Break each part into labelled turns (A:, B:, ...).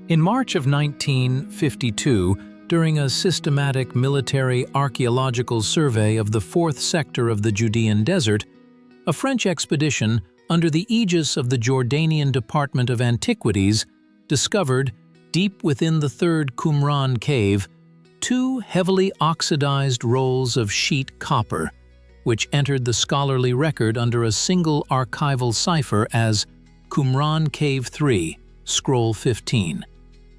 A: In March of 1952, during a systematic military archaeological survey of the fourth sector of the Judean desert, a French expedition under the aegis of the Jordanian Department of Antiquities discovered, deep within the third Qumran cave, two heavily oxidized rolls of sheet copper, which entered the scholarly record under a single archival cipher as Qumran Cave 3, Scroll 15.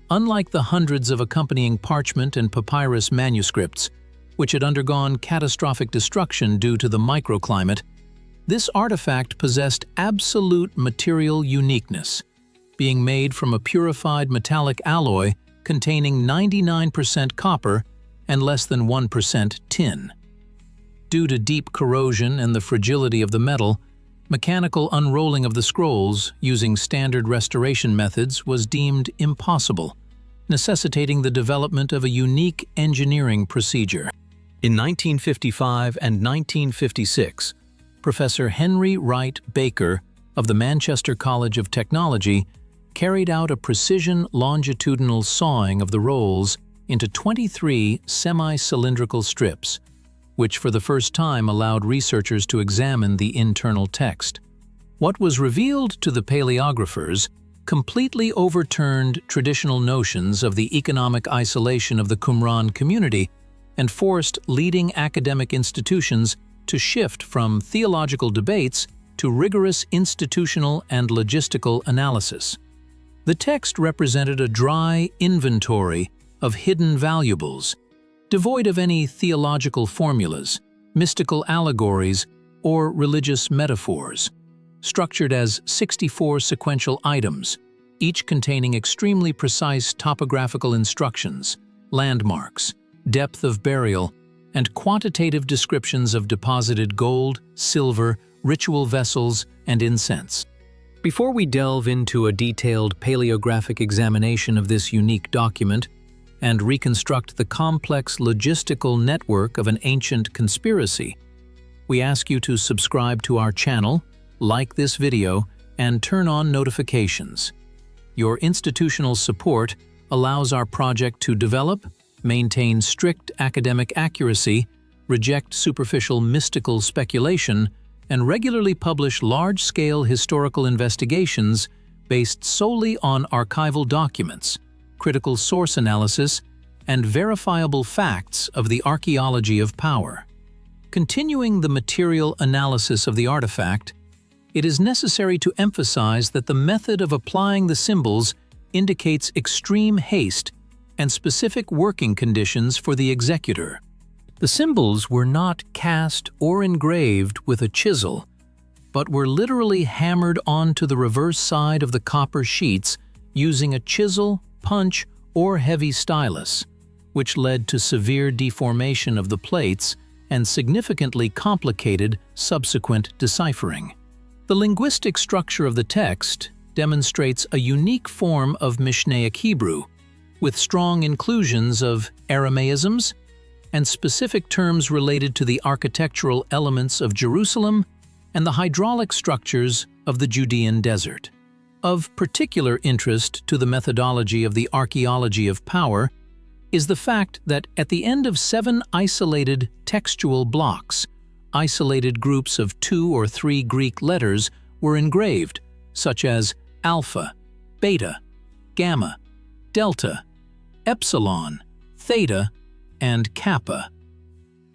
A: Unlike the hundreds of accompanying parchment and papyrus manuscripts, which had undergone catastrophic destruction due to the microclimate, this artifact possessed absolute material uniqueness, being made from a purified metallic alloy containing 99% copper and less than 1% tin. Due to deep corrosion and the fragility of the metal, mechanical unrolling of the scrolls using standard restoration methods was deemed impossible, necessitating the development of a unique engineering procedure. In 1955 and 1956, Professor Henry Wright Baker of the Manchester College of Technology carried out a precision longitudinal sawing of the rolls into 23 semi-cylindrical strips, which for the first time allowed researchers to examine the internal text. What was revealed to the paleographers completely overturned traditional notions of the economic isolation of the Qumran community and forced leading academic institutions to shift from theological debates to rigorous institutional and logistical analysis. The text represented a dry inventory of hidden valuables, devoid of any theological formulas, mystical allegories, or religious metaphors, structured as 64 sequential items, each containing extremely precise topographical instructions, landmarks, depth of burial, and quantitative descriptions of deposited gold, silver, ritual vessels, and incense. Before we delve into a detailed paleographic examination of this unique document, and reconstruct the complex logistical network of an ancient conspiracy, we ask you to subscribe to our channel, like this video, and turn on notifications. Your institutional support allows our project to develop, maintain strict academic accuracy, reject superficial mystical speculation, and regularly publish large-scale historical investigations based solely on archival documents, critical source analysis, and verifiable facts of the archaeology of power. Continuing the material analysis of the artifact, it is necessary to emphasize that the method of applying the symbols indicates extreme haste and specific working conditions for the executor. The symbols were not cast or engraved with a chisel, but were literally hammered onto the reverse side of the copper sheets using a chisel, punch, or heavy stylus, which led to severe deformation of the plates and significantly complicated subsequent deciphering. The linguistic structure of the text demonstrates a unique form of Mishnaic Hebrew, with strong inclusions of Aramaisms and specific terms related to the architectural elements of Jerusalem and the hydraulic structures of the Judean desert. Of particular interest to the methodology of the archaeology of power is the fact that at the end of 7 isolated textual blocks, isolated groups of 2 or 3 Greek letters were engraved, such as alpha, beta, gamma, delta, epsilon, theta, and kappa.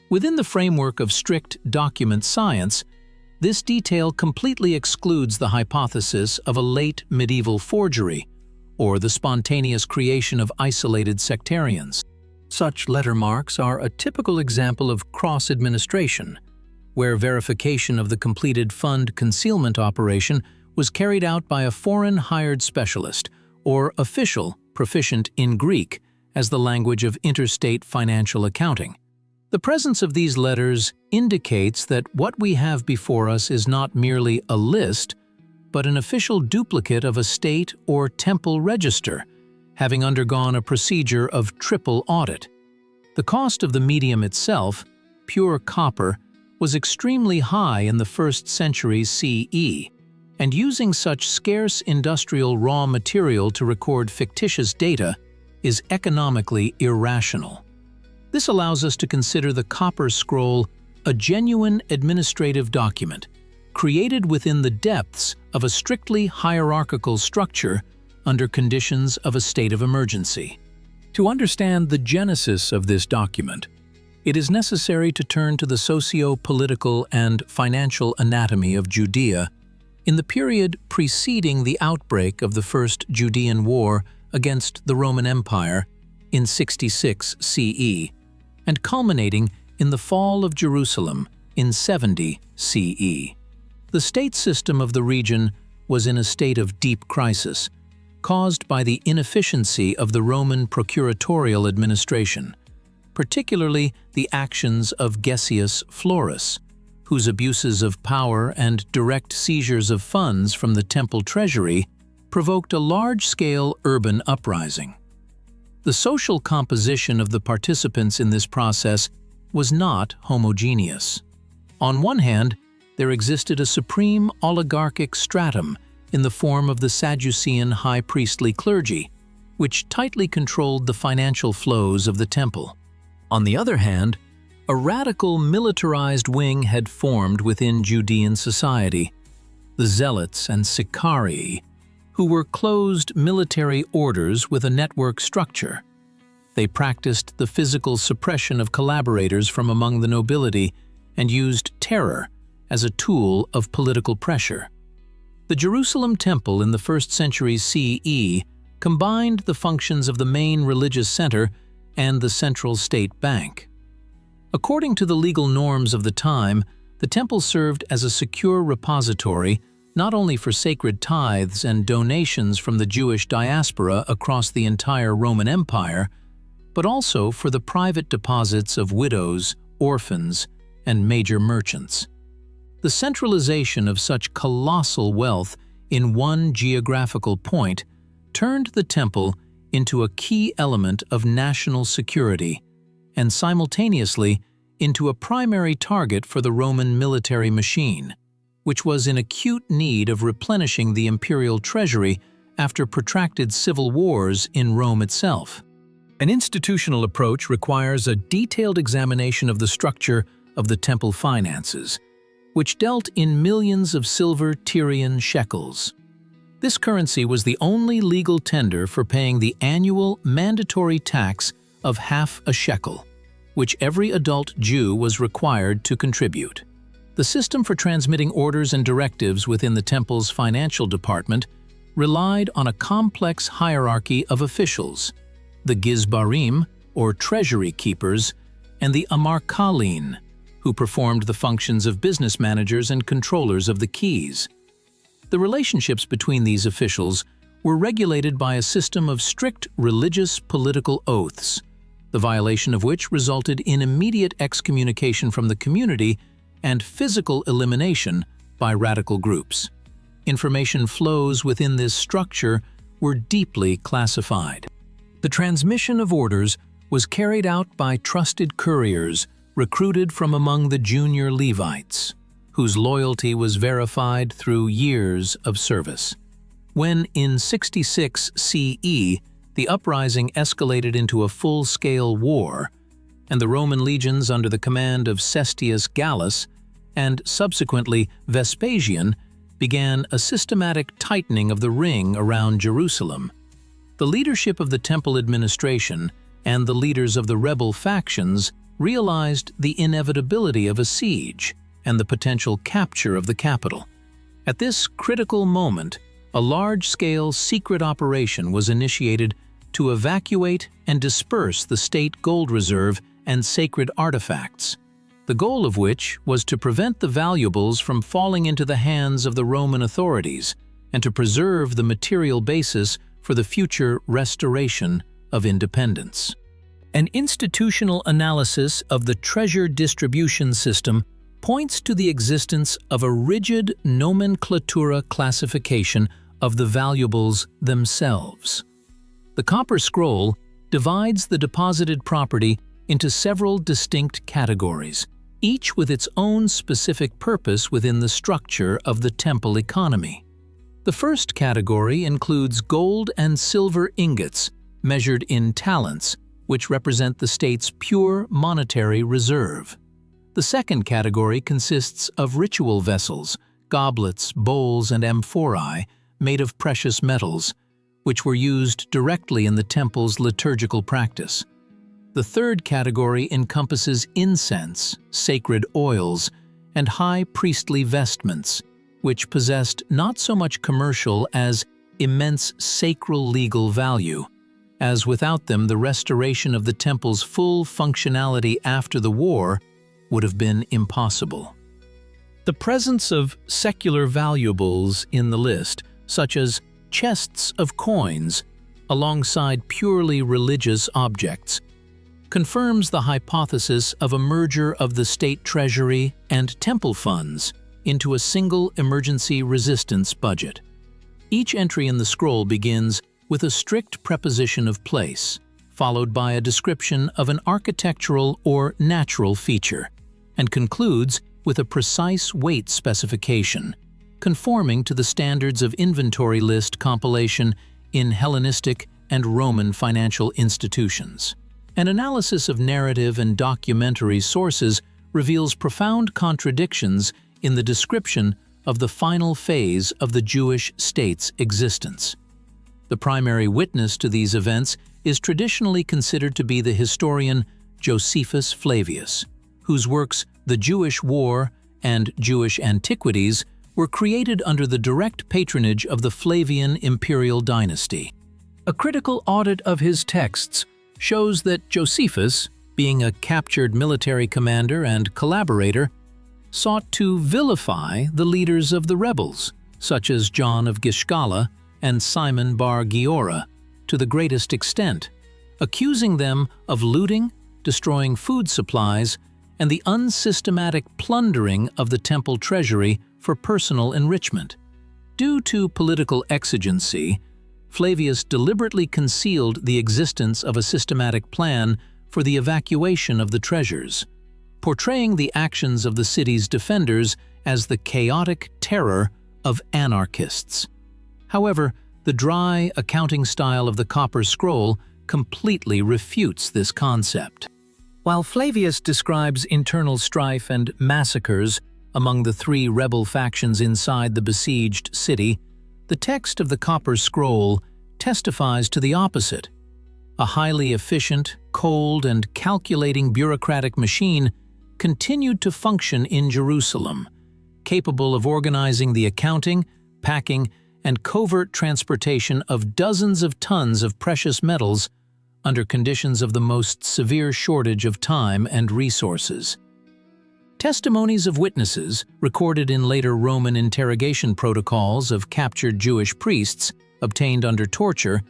A: Within the framework of strict document science, this detail completely excludes the hypothesis of a late medieval forgery or the spontaneous creation of isolated sectarians. Such letter marks are a typical example of cross-administration, where verification of the completed fund concealment operation was carried out by a foreign hired specialist or official proficient in Greek as the language of interstate financial accounting. The presence of these letters indicates that what we have before us is not merely a list, but an official duplicate of a state or temple register, having undergone a procedure of triple audit. The cost of the medium itself, pure copper, was extremely high in the 1st century CE, and using such scarce industrial raw material to record fictitious data is economically irrational. This allows us to consider the Copper Scroll a genuine administrative document, created within the depths of a strictly hierarchical structure under conditions of a state of emergency. To understand the genesis of this document, it is necessary to turn to the socio-political and financial anatomy of Judea in the period preceding the outbreak of the First Judean War against the Roman Empire in 66 CE, and culminating in the fall of Jerusalem in 70 CE. The state system of the region was in a state of deep crisis, caused by the inefficiency of the Roman procuratorial administration, particularly the actions of Gessius Florus, whose abuses of power and direct seizures of funds from the temple treasury provoked a large-scale urban uprising. The social composition of the participants in this process was not homogeneous. On one hand, there existed a supreme oligarchic stratum in the form of the Sadducean high priestly clergy, which tightly controlled the financial flows of the temple. On the other hand, a radical militarized wing had formed within Judean society, the Zealots and Sicarii, who were closed military orders with a network structure. They practiced the physical suppression of collaborators from among the nobility and used terror as a tool of political pressure. The Jerusalem Temple in the 1st century CE combined the functions of the main religious center and the central state bank. According to the legal norms of the time, the temple served as a secure repository not only for sacred tithes and donations from the Jewish diaspora across the entire Roman Empire, but also for the private deposits of widows, orphans, and major merchants. The centralization of such colossal wealth in one geographical point turned the temple into a key element of national security and simultaneously into a primary target for the Roman military machine, which was in acute need of replenishing the imperial treasury after protracted civil wars in Rome itself. An institutional approach requires a detailed examination of the structure of the temple finances, which dealt in millions of silver Tyrian shekels. This currency was the only legal tender for paying the annual mandatory tax of half a shekel, which every adult Jew was required to contribute. The system for transmitting orders and directives within the temple's financial department relied on a complex hierarchy of officials: the Gizbarim, or treasury keepers, and the Amarkalim, who performed the functions of business managers and controllers of the keys. The relationships between these officials were regulated by a system of strict religious political oaths, the violation of which resulted in immediate excommunication from the community and physical elimination by radical groups. Information flows within this structure were deeply classified. The transmission of orders was carried out by trusted couriers recruited from among the junior Levites, whose loyalty was verified through years of service. When, in 66 CE, the uprising escalated into a full-scale war, and the Roman legions under the command of Cestius Gallus and subsequently Vespasian began a systematic tightening of the ring around Jerusalem, the leadership of the temple administration and the leaders of the rebel factions realized the inevitability of a siege and the potential capture of the capital. At this critical moment, a large-scale secret operation was initiated to evacuate and disperse the state gold reserve and sacred artifacts, the goal of which was to prevent the valuables from falling into the hands of the Roman authorities and to preserve the material basis for the future restoration of independence. An institutional analysis of the treasure distribution system points to the existence of a rigid nomenclatura classification of the valuables themselves. The Copper Scroll divides the deposited property into several distinct categories, each with its own specific purpose within the structure of the temple economy. The first category includes gold and silver ingots measured in talents, which represent the state's pure monetary reserve. The second category consists of ritual vessels, goblets, bowls, and amphorae made of precious metals, which were used directly in the temple's liturgical practice. The third category encompasses incense, sacred oils, and high priestly vestments, which possessed not so much commercial as immense sacral legal value, as without them the restoration of the temple's full functionality after the war would have been impossible. The presence of secular valuables in the list, such as chests of coins, alongside purely religious objects, confirms the hypothesis of a merger of the state treasury and temple funds into a single emergency resistance budget. Each entry in the scroll begins with a strict preposition of place, followed by a description of an architectural or natural feature, and concludes with a precise weight specification, conforming to the standards of inventory list compilation in Hellenistic and Roman financial institutions. An analysis of narrative and documentary sources reveals profound contradictions in the description of the final phase of the Jewish state's existence. The primary witness to these events is traditionally considered to be the historian Josephus Flavius, whose works The Jewish War and Jewish Antiquities were created under the direct patronage of the Flavian imperial dynasty. A critical audit of his texts shows that Josephus, being a captured military commander and collaborator, sought to vilify the leaders of the rebels, such as John of Giscala and Simon bar Giora, to the greatest extent, accusing them of looting, destroying food supplies, and the unsystematic plundering of the temple treasury for personal enrichment. Due to political exigency, Flavius deliberately concealed the existence of a systematic plan for the evacuation of the treasures, portraying the actions of the city's defenders as the chaotic terror of anarchists. However, the dry accounting style of the Copper Scroll completely refutes this concept. While Flavius describes internal strife and massacres among the three rebel factions inside the besieged city, the text of the Copper Scroll testifies to the opposite. A highly efficient, cold, and calculating bureaucratic machine continued to function in Jerusalem, capable of organizing the accounting, packing, and covert transportation of dozens of tons of precious metals under conditions of the most severe shortage of time and resources. Testimonies of witnesses, recorded in later Roman interrogation protocols of captured Jewish priests obtained under torture,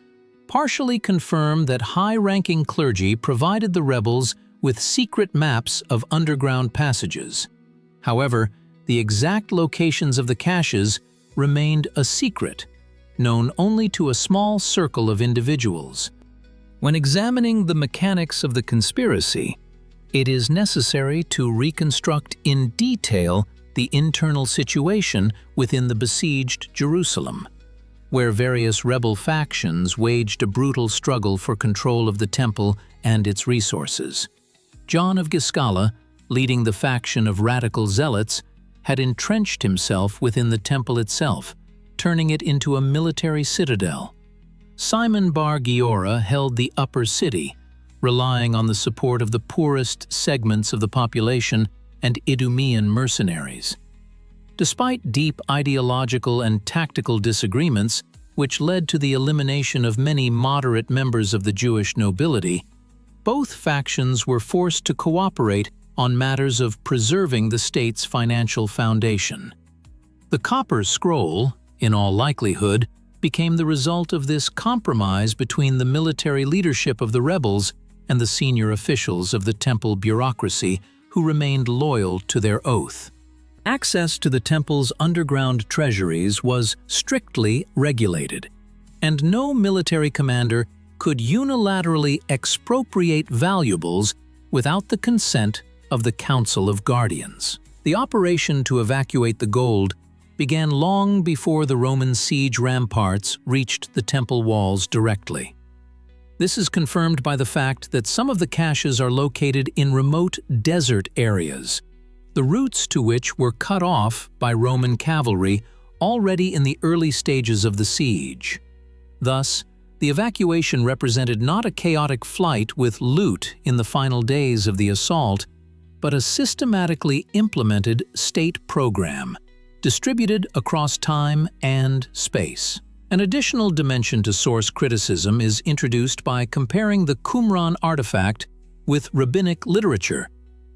A: partially confirm that high-ranking clergy provided the rebels with secret maps of underground passages. However, the exact locations of the caches remained a secret, known only to a small circle of individuals. When examining the mechanics of the conspiracy, it is necessary to reconstruct in detail the internal situation within the besieged Jerusalem, where various rebel factions waged a brutal struggle for control of the temple and its resources. John of Giscala, leading the faction of radical zealots, had entrenched himself within the temple itself, turning it into a military citadel. Simon bar Giora held the upper city, relying on the support of the poorest segments of the population and Idumean mercenaries. Despite deep ideological and tactical disagreements, which led to the elimination of many moderate members of the Jewish nobility, both factions were forced to cooperate on matters of preserving the state's financial foundation. The Copper Scroll, in all likelihood, became the result of this compromise between the military leadership of the rebels and the senior officials of the temple bureaucracy who remained loyal to their oath. Access to the temple's underground treasuries was strictly regulated, and no military commander could unilaterally expropriate valuables without the consent of the Council of Guardians. The operation to evacuate the gold began long before the Roman siege ramparts reached the temple walls directly. This is confirmed by the fact that some of the caches are located in remote desert areas, the routes to which were cut off by Roman cavalry already in the early stages of the siege. Thus, the evacuation represented not a chaotic flight with loot in the final days of the assault, but a systematically implemented state program, distributed across time and space. An additional dimension to source criticism is introduced by comparing the Qumran artifact with rabbinic literature,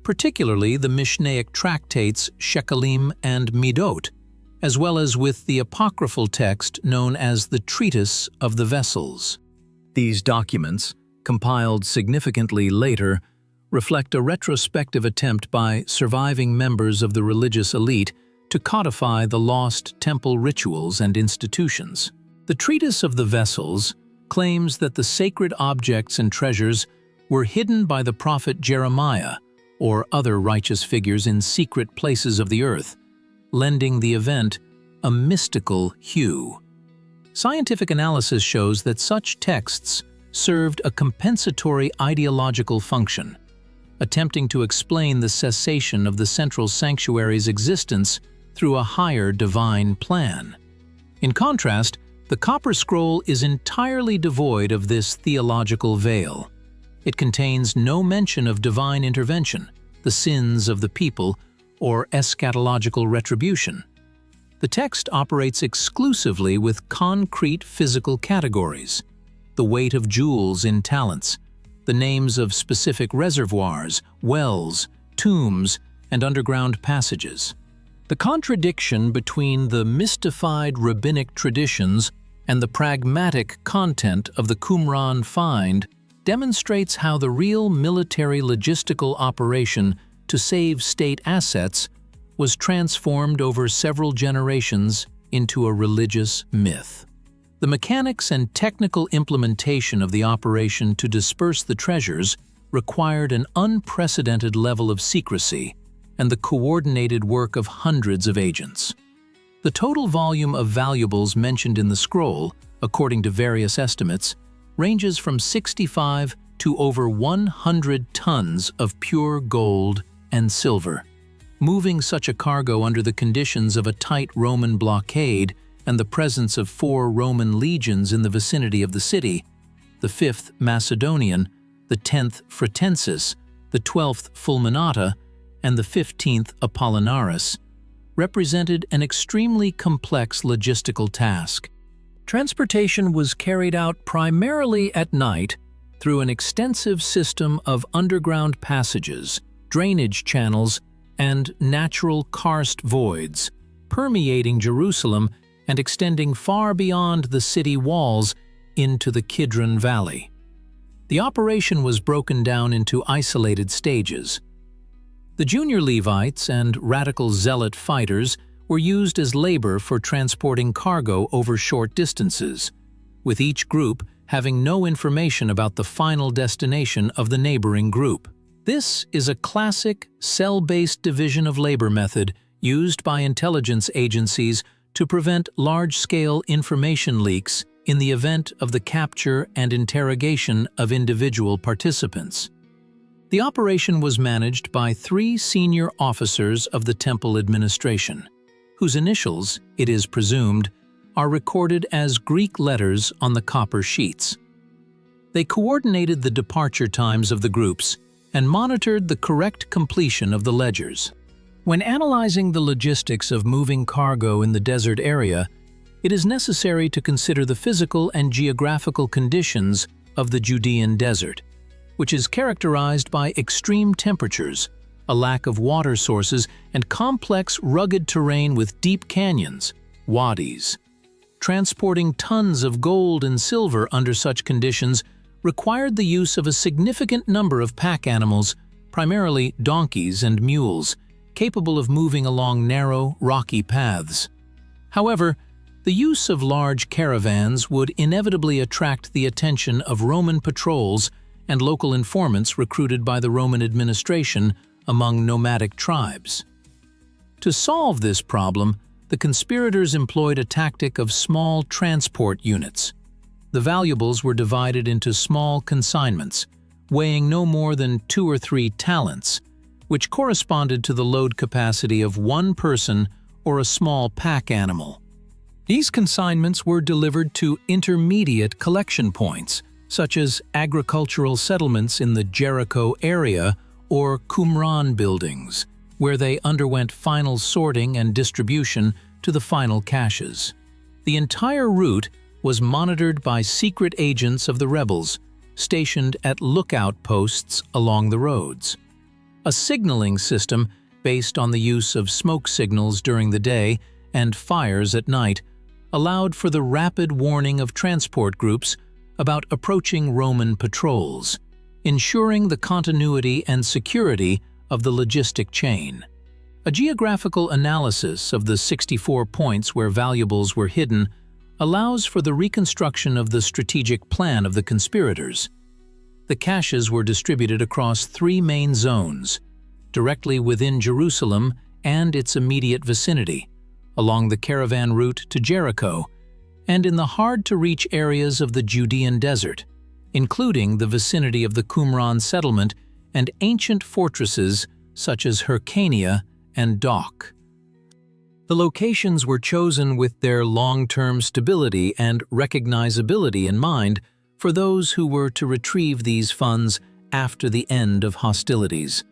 A: particularly the Mishnaic tractates Shekalim and Midot, as well as with the apocryphal text known as the Treatise of the Vessels. These documents, compiled significantly later, reflect a retrospective attempt by surviving members of the religious elite to codify the lost temple rituals and institutions. The Treatise of the Vessels claims that the sacred objects and treasures were hidden by the prophet Jeremiah or other righteous figures in secret places of the earth, lending the event a mystical hue. Scientific analysis shows that such texts served a compensatory ideological function, attempting to explain the cessation of the central sanctuary's existence through a higher divine plan. In contrast, the Copper Scroll is entirely devoid of this theological veil. It contains no mention of divine intervention, the sins of the people, or eschatological retribution. The text operates exclusively with concrete physical categories: the weight of jewels in talents, the names of specific reservoirs, wells, tombs, and underground passages. The contradiction between the mystified rabbinic traditions and the pragmatic content of the Qumran find demonstrates how the real military logistical operation to save state assets was transformed over several generations into a religious myth. The mechanics and technical implementation of the operation to disperse the treasures required an unprecedented level of secrecy and the coordinated work of hundreds of agents. The total volume of valuables mentioned in the scroll, according to various estimates, ranges from 65 to over 100 tons of pure gold and silver. Moving such a cargo under the conditions of a tight Roman blockade and the presence of 4 Roman legions in the vicinity of the city, the 5th Macedonian, the 10th Fretensis, the 12th Fulminata, and the 15th Apollinaris, represented an extremely complex logistical task. Transportation was carried out primarily at night through an extensive system of underground passages, drainage channels, and natural karst voids, permeating Jerusalem and extending far beyond the city walls into the Kidron Valley. The operation was broken down into isolated stages. The junior Levites and radical zealot fighters were used as labor for transporting cargo over short distances, with each group having no information about the final destination of the neighboring group. This is a classic cell-based division of labor method used by intelligence agencies to prevent large-scale information leaks in the event of the capture and interrogation of individual participants. The operation was managed by 3 senior officers of the temple administration, whose initials, it is presumed, are recorded as Greek letters on the copper sheets. They coordinated the departure times of the groups and monitored the correct completion of the ledgers. When analyzing the logistics of moving cargo in the desert area, it is necessary to consider the physical and geographical conditions of the Judean desert, which is characterized by extreme temperatures, a lack of water sources, and complex, rugged terrain with deep canyons, wadis. Transporting tons of gold and silver under such conditions required the use of a significant number of pack animals, primarily donkeys and mules, capable of moving along narrow, rocky paths. However, the use of large caravans would inevitably attract the attention of Roman patrols and local informants recruited by the Roman administration among nomadic tribes. To solve this problem, the conspirators employed a tactic of small transport units. The valuables were divided into small consignments, weighing no more than 2 or 3 talents, which corresponded to the load capacity of one person or a small pack animal. These consignments were delivered to intermediate collection points, such as agricultural settlements in the Jericho area or Qumran buildings, where they underwent final sorting and distribution to the final caches. The entire route was monitored by secret agents of the rebels, stationed at lookout posts along the roads. A signaling system based on the use of smoke signals during the day and fires at night allowed for the rapid warning of transport groups about approaching Roman patrols, ensuring the continuity and security of the logistic chain. A geographical analysis of the 64 points where valuables were hidden allows for the reconstruction of the strategic plan of the conspirators. The caches were distributed across 3 main zones, directly within Jerusalem and its immediate vicinity, along the caravan route to Jericho, and in the hard-to-reach areas of the Judean desert, including the vicinity of the Qumran settlement and ancient fortresses such as Hyrcania and Dock. The locations were chosen with their long-term stability and recognizability in mind for those who were to retrieve these funds after the end of hostilities.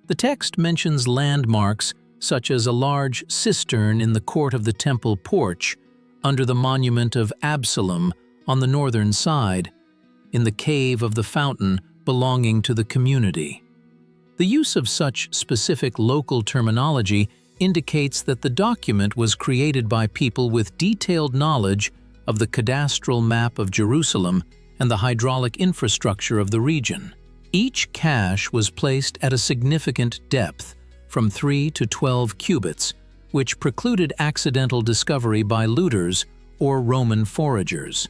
A: The text mentions landmarks such as a large cistern in the court of the temple porch, under the monument of Absalom on the northern side, in the cave of the fountain belonging to the community. The use of such specific local terminology indicates that the document was created by people with detailed knowledge of the cadastral map of Jerusalem and the hydraulic infrastructure of the region. Each cache was placed at a significant depth, from 3 to 12 cubits, which precluded accidental discovery by looters or Roman foragers.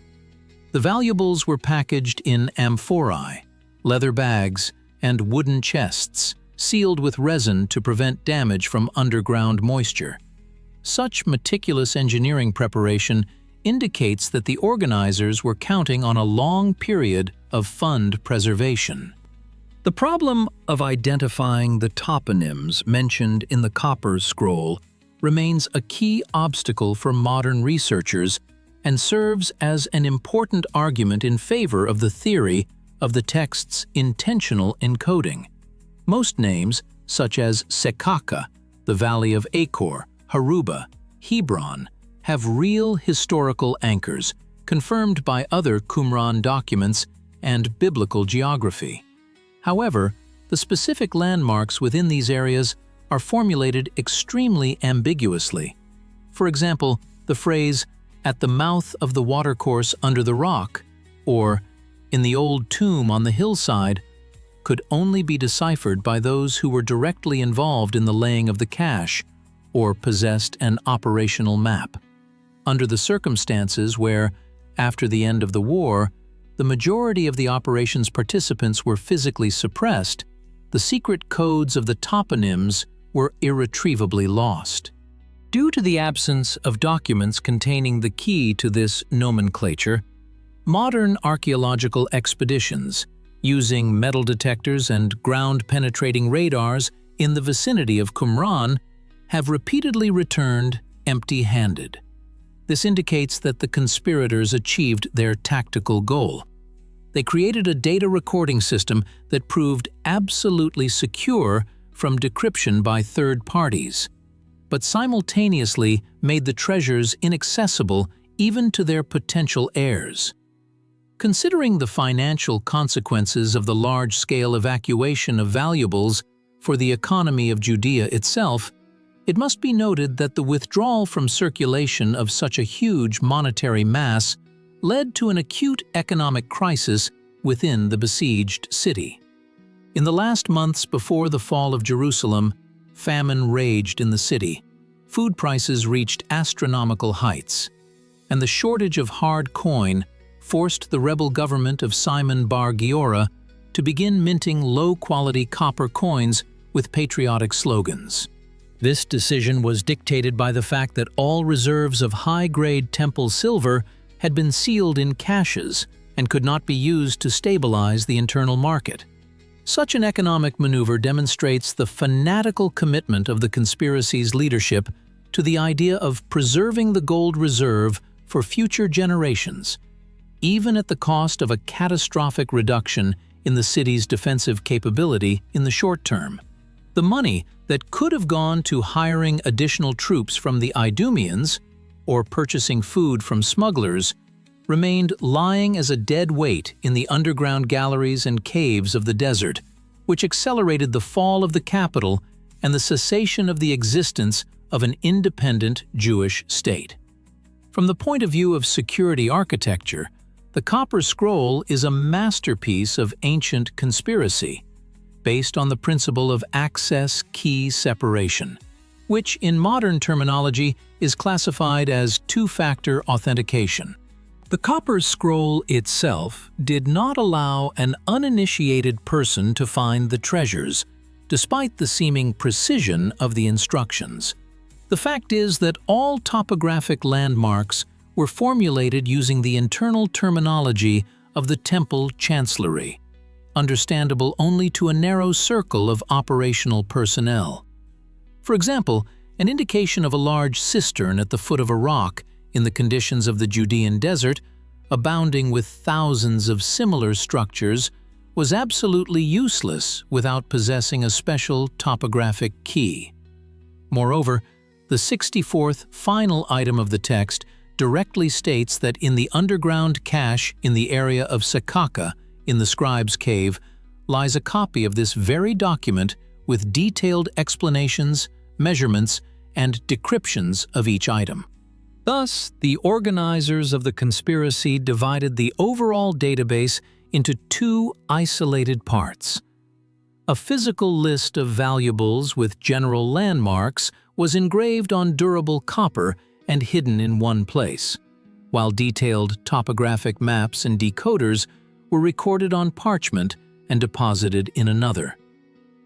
A: The valuables were packaged in amphorae, leather bags, and wooden chests, sealed with resin to prevent damage from underground moisture. Such meticulous engineering preparation indicates that the organizers were counting on a long period of fund preservation. The problem of identifying the toponyms mentioned in the Copper Scroll remains a key obstacle for modern researchers and serves as an important argument in favor of the theory of the text's intentional encoding. Most names, such as Sekaka, the Valley of Achor, Haruba, Hebron, have real historical anchors confirmed by other Qumran documents and biblical geography. However, the specific landmarks within these areas are formulated extremely ambiguously. For example, the phrase, "at the mouth of the watercourse under the rock," or "in the old tomb on the hillside," could only be deciphered by those who were directly involved in the laying of the cache or possessed an operational map. Under the circumstances where, after the end of the war, the majority of the operation's participants were physically suppressed, the secret codes of the toponyms were irretrievably lost. Due to the absence of documents containing the key to this nomenclature, modern archaeological expeditions, using metal detectors and ground-penetrating radars in the vicinity of Qumran, have repeatedly returned empty-handed. This indicates that the conspirators achieved their tactical goal. They created a data recording system that proved absolutely secure from decryption by third parties, but simultaneously made the treasures inaccessible even to their potential heirs. Considering the financial consequences of the large-scale evacuation of valuables for the economy of Judea itself, it must be noted that the withdrawal from circulation of such a huge monetary mass led to an acute economic crisis within the besieged city. In the last months before the fall of Jerusalem, famine raged in the city, food prices reached astronomical heights, and the shortage of hard coin forced the rebel government of Simon Bar Giora to begin minting low-quality copper coins with patriotic slogans. This decision was dictated by the fact that all reserves of high-grade temple silver had been sealed in caches and could not be used to stabilize the internal market. Such an economic maneuver demonstrates the fanatical commitment of the conspiracy's leadership to the idea of preserving the gold reserve for future generations, even at the cost of a catastrophic reduction in the city's defensive capability in the short term. The money that could have gone to hiring additional troops from the Idumeans or purchasing food from smugglers remained lying as a dead weight in the underground galleries and caves of the desert, which accelerated the fall of the capital and the cessation of the existence of an independent Jewish state. From the point of view of security architecture, the Copper Scroll is a masterpiece of ancient conspiracy, based on the principle of access key separation, which in modern terminology is classified as two-factor authentication. The Copper Scroll itself did not allow an uninitiated person to find the treasures, despite the seeming precision of the instructions. The fact is that all topographic landmarks were formulated using the internal terminology of the temple chancellery, understandable only to a narrow circle of operational personnel. For example, an indication of a large cistern at the foot of a rock in the conditions of the Judean desert, abounding with thousands of similar structures, was absolutely useless without possessing a special topographic key. Moreover, the 64th final item of the text directly states that in the underground cache in the area of Sakaka, in the scribe's cave, lies a copy of this very document with detailed explanations, measurements, and decryptions of each item. Thus, the organizers of the conspiracy divided the overall database into two isolated parts. A physical list of valuables with general landmarks was engraved on durable copper and hidden in one place, while detailed topographic maps and decoders were recorded on parchment and deposited in another.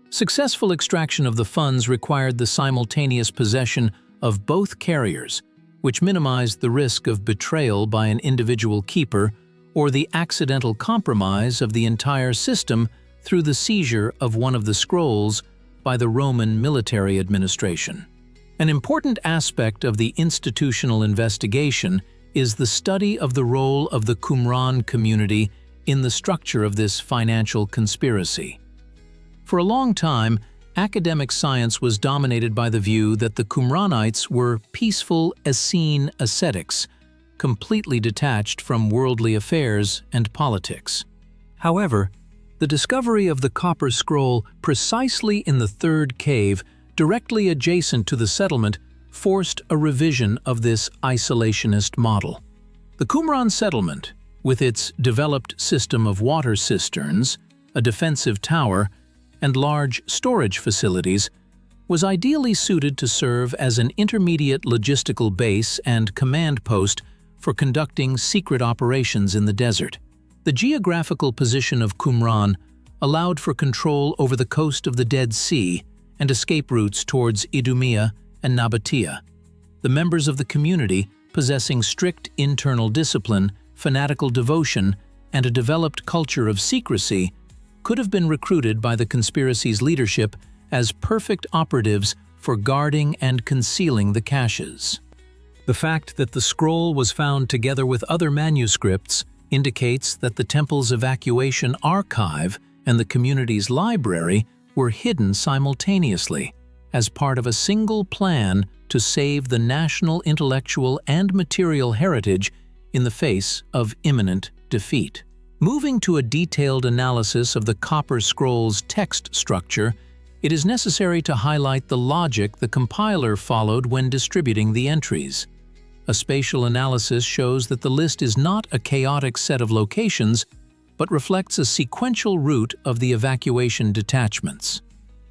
A: Successful extraction of the funds required the simultaneous possession of both carriers, which minimized the risk of betrayal by an individual keeper or the accidental compromise of the entire system through the seizure of one of the scrolls by the Roman military administration. An important aspect of the institutional investigation is the study of the role of the Qumran community in the structure of this financial conspiracy. For a long time, academic science was dominated by the view that the Qumranites were peaceful Essene ascetics, completely detached from worldly affairs and politics. However, the discovery of the Copper Scroll precisely in the third cave, directly adjacent to the settlement, forced a revision of this isolationist model. The Qumran settlement, with its developed system of water cisterns, a defensive tower, and large storage facilities, was ideally suited to serve as an intermediate logistical base and command post for conducting secret operations in the desert. The geographical position of Qumran allowed for control over the coast of the Dead Sea and escape routes towards Idumea and Nabatea. The members of the community, possessing strict internal discipline, fanatical devotion, and a developed culture of secrecy, could have been recruited by the conspiracy's leadership as perfect operatives for guarding and concealing the caches. The fact that the scroll was found together with other manuscripts indicates that the temple's evacuation archive and the community's library were hidden simultaneously, as part of a single plan to save the national intellectual and material heritage in the face of imminent defeat. Moving to a detailed analysis of the Copper Scroll's text structure, it is necessary to highlight the logic the compiler followed when distributing the entries. A spatial analysis shows that the list is not a chaotic set of locations, but reflects a sequential route of the evacuation detachments.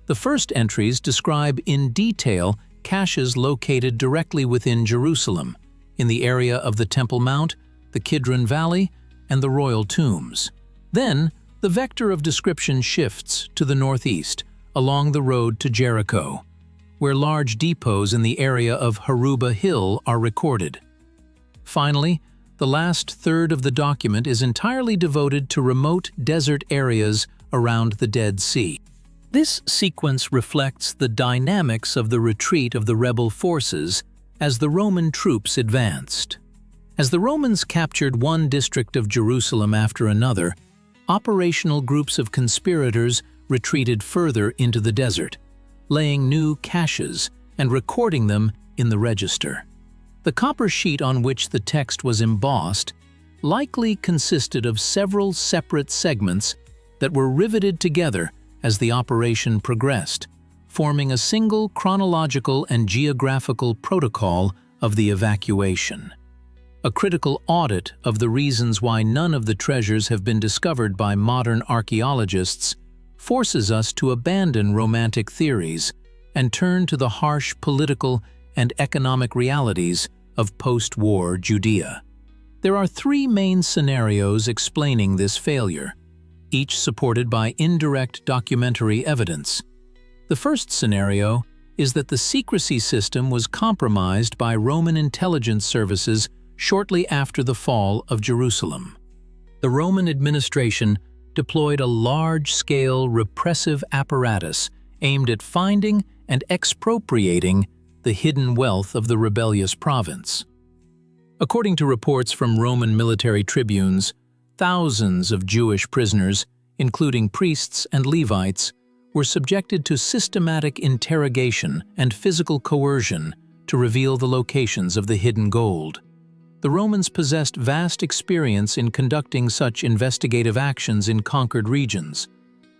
A: The first entries describe in detail caches located directly within Jerusalem, in the area of the Temple Mount, the Kidron Valley, and the royal tombs. Then, the vector of description shifts to the northeast, along the road to Jericho, where large depots in the area of Haruba Hill are recorded. Finally, the last third of the document is entirely devoted to remote desert areas around the Dead Sea. This sequence reflects the dynamics of the retreat of the rebel forces as the Roman troops advanced. As the Romans captured one district of Jerusalem after another, operational groups of conspirators retreated further into the desert, laying new caches and recording them in the register. The copper sheet on which the text was embossed likely consisted of several separate segments that were riveted together as the operation progressed, forming a single chronological and geographical protocol of the evacuation. A critical audit of the reasons why none of the treasures have been discovered by modern archaeologists forces us to abandon romantic theories and turn to the harsh political and economic realities of post-war Judea. There are three main scenarios explaining this failure, each supported by indirect documentary evidence. The first scenario is that the secrecy system was compromised by Roman intelligence services shortly after the fall of Jerusalem. The Roman administration deployed a large-scale repressive apparatus aimed at finding and expropriating the hidden wealth of the rebellious province. According to reports from Roman military tribunes, thousands of Jewish prisoners, including priests and Levites, were subjected to systematic interrogation and physical coercion to reveal the locations of the hidden gold. The Romans possessed vast experience in conducting such investigative actions in conquered regions.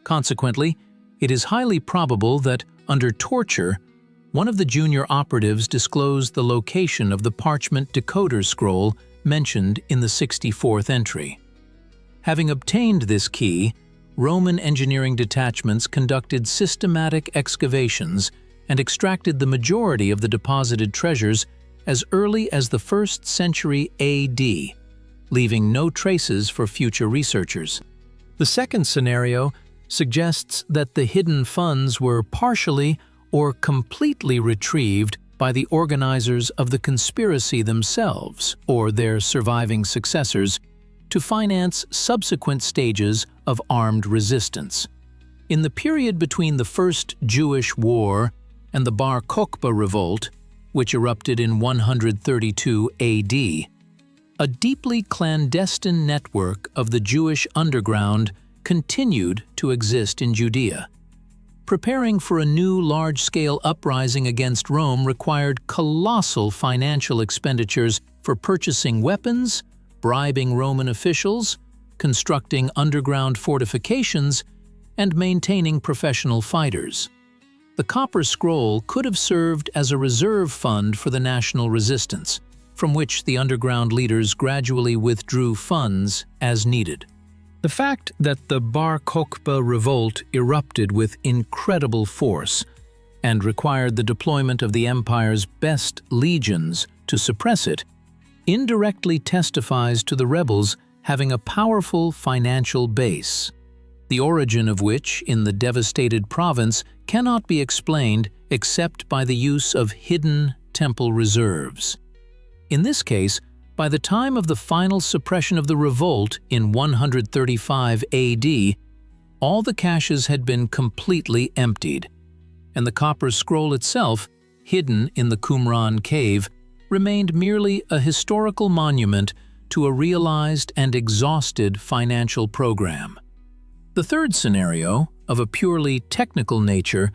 A: Consequently, it is highly probable that, under torture, one of the junior operatives disclosed the location of the parchment decoder scroll mentioned in the 64th entry. Having obtained this key, Roman engineering detachments conducted systematic excavations and extracted the majority of the deposited treasures as early as the 1st century AD, leaving no traces for future researchers. The second scenario suggests that the hidden funds were partially or completely retrieved by the organizers of the conspiracy themselves or their surviving successors to finance subsequent stages of armed resistance. In the period between the First Jewish War and the Bar Kokhba revolt, which erupted in 132 AD, a deeply clandestine network of the Jewish underground continued to exist in Judea. Preparing for a new large-scale uprising against Rome required colossal financial expenditures for purchasing weapons, bribing Roman officials, constructing underground fortifications, and maintaining professional fighters. The Copper Scroll could have served as a reserve fund for the national resistance, from which the underground leaders gradually withdrew funds as needed. The fact that the Bar Kokhba revolt erupted with incredible force and required the deployment of the empire's best legions to suppress it indirectly testifies to the rebels having a powerful financial base, the origin of which in the devastated province cannot be explained except by the use of hidden temple reserves. In this case, by the time of the final suppression of the revolt in 135 AD, all the caches had been completely emptied, and the Copper Scroll itself, hidden in the Qumran cave, remained merely a historical monument to a realized and exhausted financial program. The third scenario, of a purely technical nature,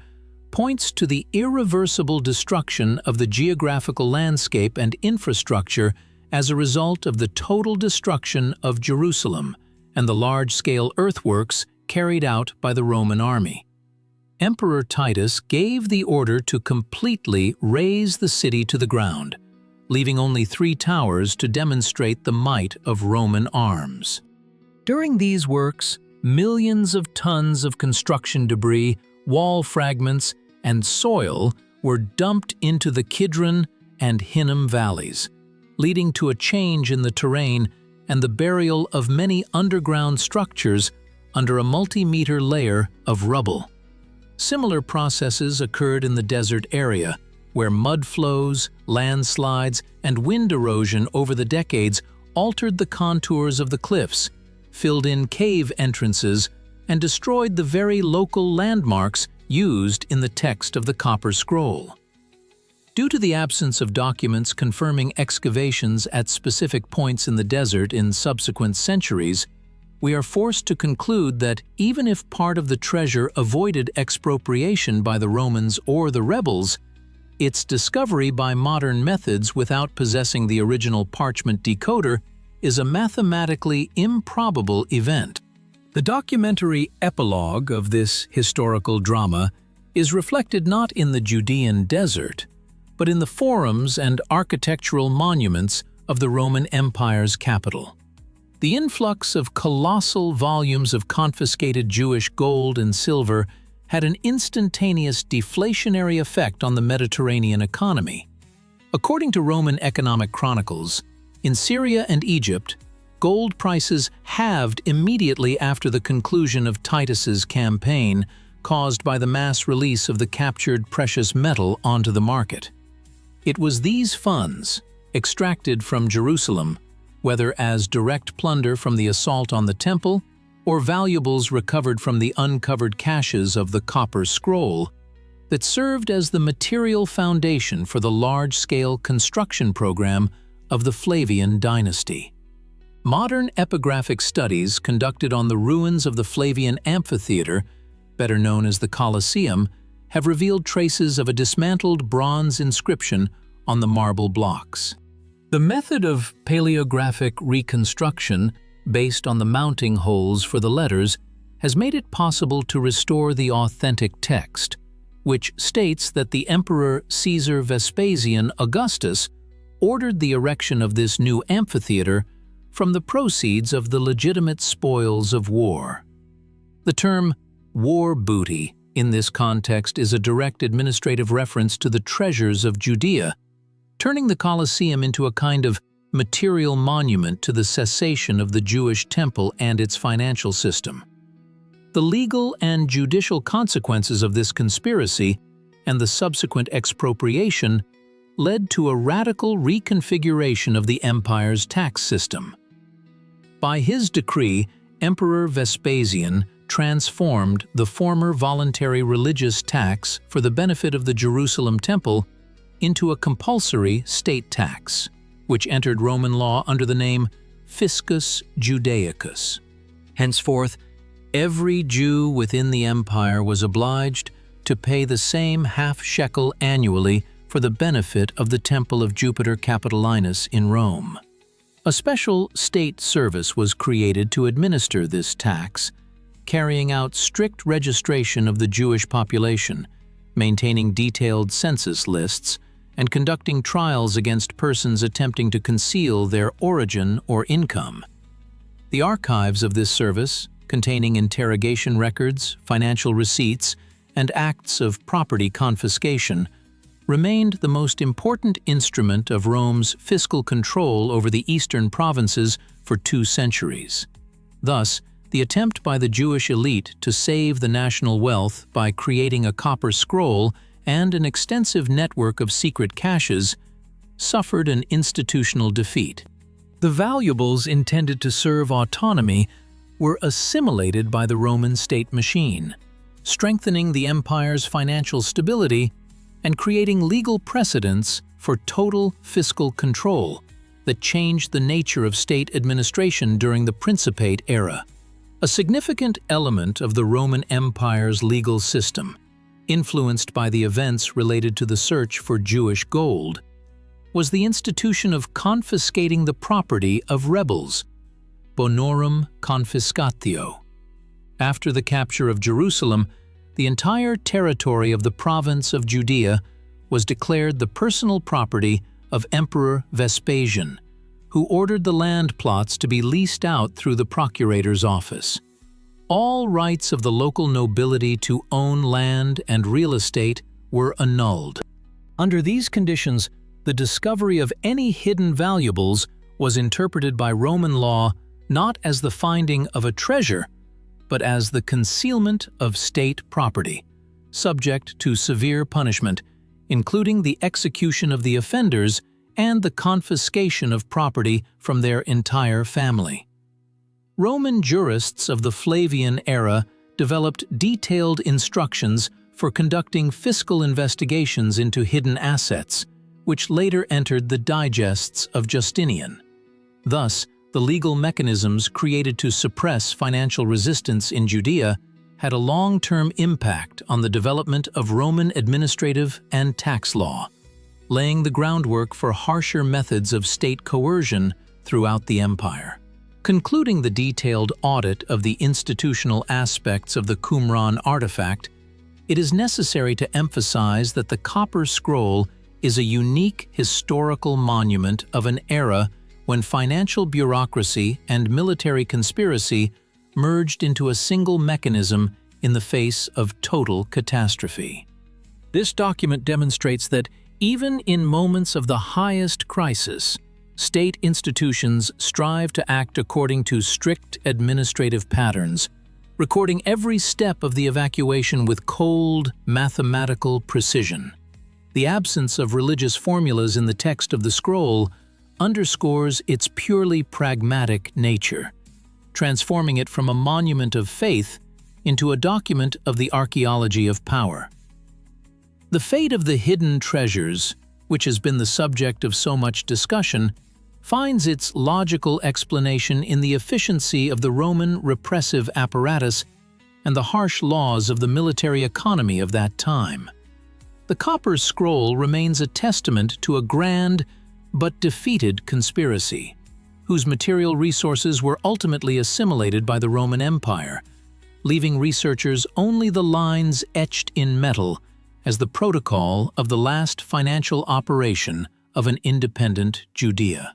A: points to the irreversible destruction of the geographical landscape and infrastructure as a result of the total destruction of Jerusalem and the large-scale earthworks carried out by the Roman army. Emperor Titus gave the order to completely raze the city to the ground, leaving only 3 towers to demonstrate the might of Roman arms. During these works, millions of tons of construction debris, wall fragments, and soil were dumped into the Kidron and Hinnom valleys, leading to a change in the terrain and the burial of many underground structures under a multi-meter layer of rubble. Similar processes occurred in the desert area, where mud flows, landslides, and wind erosion over the decades altered the contours of the cliffs, filled in cave entrances, and destroyed the very local landmarks used in the text of the Copper Scroll. Due to the absence of documents confirming excavations at specific points in the desert in subsequent centuries, we are forced to conclude that even if part of the treasure avoided expropriation by the Romans or the rebels, its discovery by modern methods without possessing the original parchment decoder is a mathematically improbable event. The documentary epilogue of this historical drama is reflected not in the Judean desert, but in the forums and architectural monuments of the Roman Empire's capital. The influx of colossal volumes of confiscated Jewish gold and silver had an instantaneous deflationary effect on the Mediterranean economy. According to Roman economic chronicles, in Syria and Egypt, gold prices halved immediately after the conclusion of Titus's campaign, caused by the mass release of the captured precious metal onto the market. It was these funds, extracted from Jerusalem, whether as direct plunder from the assault on the temple or valuables recovered from the uncovered caches of the Copper Scroll, that served as the material foundation for the large-scale construction program of the Flavian dynasty. Modern epigraphic studies conducted on the ruins of the Flavian amphitheater, better known as the Colosseum, have revealed traces of a dismantled bronze inscription on the marble blocks. The method of paleographic reconstruction, based on the mounting holes for the letters, has made it possible to restore the authentic text, which states that the Emperor Caesar Vespasian Augustus ordered the erection of this new amphitheater from the proceeds of the legitimate spoils of war. The term war booty in this context is a direct administrative reference to the treasures of Judea, turning the Colosseum into a kind of material monument to the cessation of the Jewish temple and its financial system. The legal and judicial consequences of this conspiracy and the subsequent expropriation led to a radical reconfiguration of the empire's tax system. By his decree, Emperor Vespasian transformed the former voluntary religious tax for the benefit of the Jerusalem temple into a compulsory state tax, which entered Roman law under the name Fiscus Judaicus. Henceforth, every Jew within the empire was obliged to pay the same half-shekel annually for the benefit of the temple of Jupiter Capitolinus in Rome. A special state service was created to administer this tax, carrying out strict registration of the Jewish population, maintaining detailed census lists, and conducting trials against persons attempting to conceal their origin or income. The archives of this service, containing interrogation records, financial receipts, and acts of property confiscation, remained the most important instrument of Rome's fiscal control over the eastern provinces for 2 centuries. Thus, the attempt by the Jewish elite to save the national wealth by creating a copper scroll and an extensive network of secret caches suffered an institutional defeat. The valuables intended to serve autonomy were assimilated by the Roman state machine, strengthening the empire's financial stability and creating legal precedents for total fiscal control that changed the nature of state administration during the Principate era. A significant element of the Roman Empire's legal system, influenced by the events related to the search for Jewish gold, was the institution of confiscating the property of rebels, bonorum confiscatio. After the capture of Jerusalem, the entire territory of the province of Judea was declared the personal property of Emperor Vespasian, who ordered the land plots to be leased out through the procurator's office. All rights of the local nobility to own land and real estate were annulled. Under these conditions, the discovery of any hidden valuables was interpreted by Roman law not as the finding of a treasure, but as the concealment of state property, subject to severe punishment, including the execution of the offenders and the confiscation of property from their entire family. Roman jurists of the Flavian era developed detailed instructions for conducting fiscal investigations into hidden assets, which later entered the digests of Justinian. Thus, the legal mechanisms created to suppress financial resistance in Judea had a long-term impact on the development of Roman administrative and tax law, laying the groundwork for harsher methods of state coercion throughout the empire. Concluding the detailed audit of the institutional aspects of the Qumran artifact, it is necessary to emphasize that the Copper Scroll is a unique historical monument of an era when financial bureaucracy and military conspiracy merged into a single mechanism in the face of total catastrophe. This document demonstrates that even in moments of the highest crisis, state institutions strive to act according to strict administrative patterns, recording every step of the evacuation with cold, mathematical precision. The absence of religious formulas in the text of the scroll underscores its purely pragmatic nature, transforming it from a monument of faith into a document of the archaeology of power. The fate of the hidden treasures, which has been the subject of so much discussion, finds its logical explanation in the efficiency of the Roman repressive apparatus and the harsh laws of the military economy of that time. The Copper Scroll remains a testament to a grand but defeated conspiracy, whose material resources were ultimately assimilated by the Roman Empire, leaving researchers only the lines etched in metal as the protocol of the last financial operation of an independent Judea.